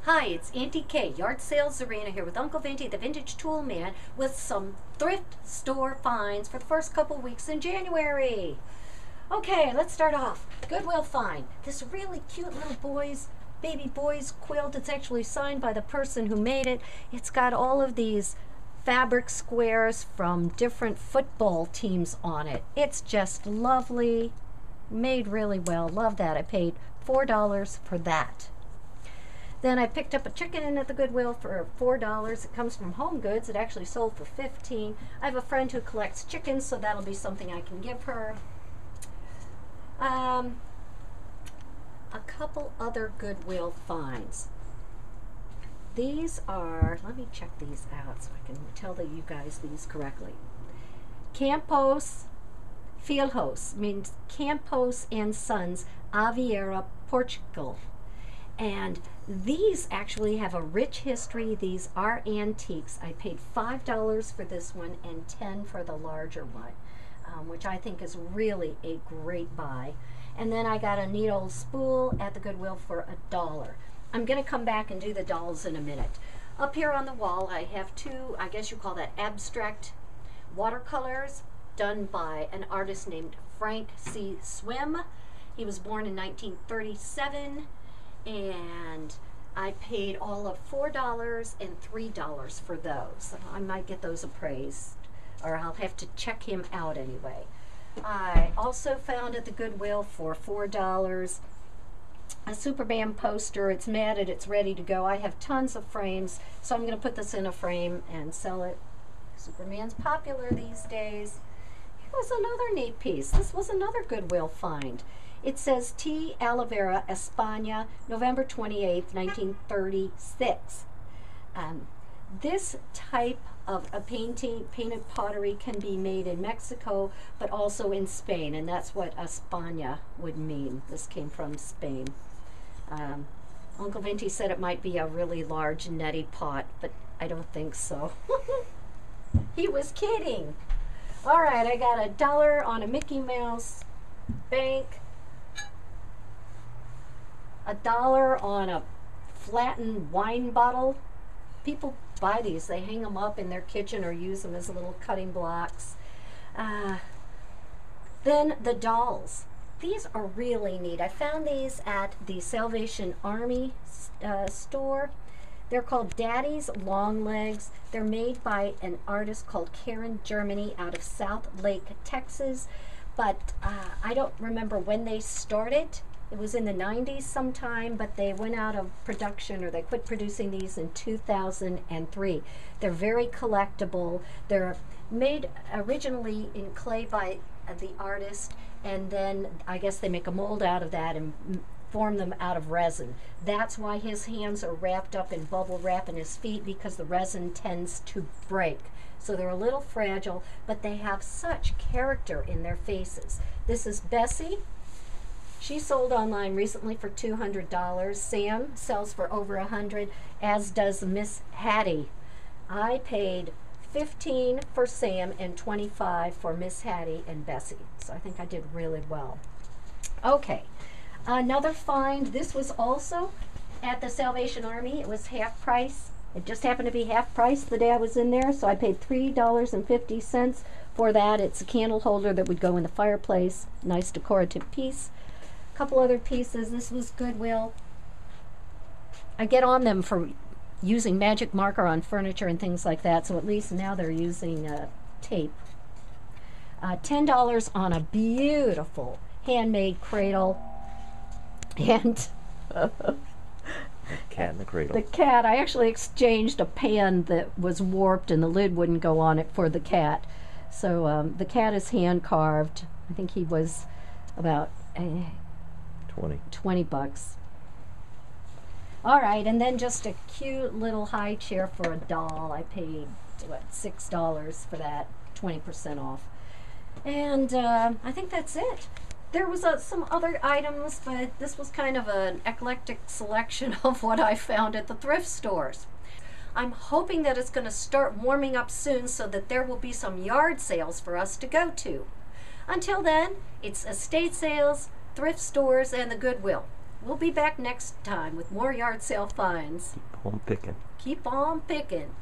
Hi, it's Auntie K, Yard Sales Arena here with Uncle Vinty, the Vintage Tool Man, with some thrift store finds for the first couple weeks in January. Okay, let's start off. Goodwill find. This really cute little baby boy's quilt. It's actually signed by the person who made it. It's got all of these fabric squares from different football teams on it. It's just lovely, made really well. Love that. I paid $4 for that. Then I picked up a chicken at the Goodwill for $4. It comes from Home Goods. It actually sold for $15. I have a friend who collects chickens, so that'll be something I can give her. A couple other Goodwill finds. These are, let me check these out so I can tell you guys these correctly. Campos Fieldhouse means Campos and Sons, Aveira, Portugal. And these actually have a rich history. These are antiques. I paid $5 for this one and $10 for the larger one, which I think is really a great buy. And then I got a neat old spool at the Goodwill for $1. I'm going to come back and do the dolls in a minute. Up here on the wall I have two, I guess you call that abstract watercolors done by an artist named Frank C. Swim. He was born in 1937. And I paid all of $4 and $3 for those. I might get those appraised, or I'll have to check him out anyway. I also found at the Goodwill for $4 a Superman poster. It's matted, it's ready to go. I have tons of frames, so I'm going to put this in a frame and sell it. Superman's popular these days. Here was another neat piece. This was another Goodwill find. It says T. Talavera, España, November 28th, 1936. This type of a painted pottery can be made in Mexico, but also in Spain, and that's what España would mean. This came from Spain. Uncle Vinty said it might be a really large neti pot, but I don't think so. He was kidding. All right, I got $1 on a Mickey Mouse bank. $1 on a flattened wine bottle. People buy these. They hang them up in their kitchen or use them as little cutting blocks. Then the dolls. These are really neat. I found these at the Salvation Army store. They're called Daddy's Long Legs. They're made by an artist called Karen Germany out of South Lake, Texas. But I don't remember when they started. It was in the 90s sometime, but they went out of production, or they quit producing these in 2003. They're very collectible. They're made originally in clay by the artist, and then I guess they make a mold out of that and form them out of resin. That's why his hands are wrapped up in bubble wrap and his feet, because the resin tends to break. So they're a little fragile, but they have such character in their faces. This is Bessie. She sold online recently for $200. Sam sells for over $100, as does Miss Hattie. I paid $15 for Sam and $25 for Miss Hattie and Bessie. So I think I did really well. Okay, another find. This was also at the Salvation Army. It was half price. It just happened to be half price the day I was in there, so I paid $3.50 for that. It's a candle holder that would go in the fireplace. Nice decorative piece. Couple other pieces. This was Goodwill. I get on them for using magic marker on furniture and things like that, so at least now they're using tape. $10 on a beautiful handmade cradle. And cat in the cradle. The cat, I actually exchanged a pan that was warped and the lid wouldn't go on it for the cat. So the cat is hand carved. I think he was about 20 bucks. All right, and then just a cute little high chair for a doll. I paid, what, $6 for that, 20% off. And I think that's it. There was some other items, but this was kind of an eclectic selection of what I found at the thrift stores. I'm hoping that it's going to start warming up soon so that there will be some yard sales for us to go to. Until then, it's estate sales, thrift stores, and the Goodwill. We'll be back next time with more yard sale finds. Keep on picking. Keep on picking.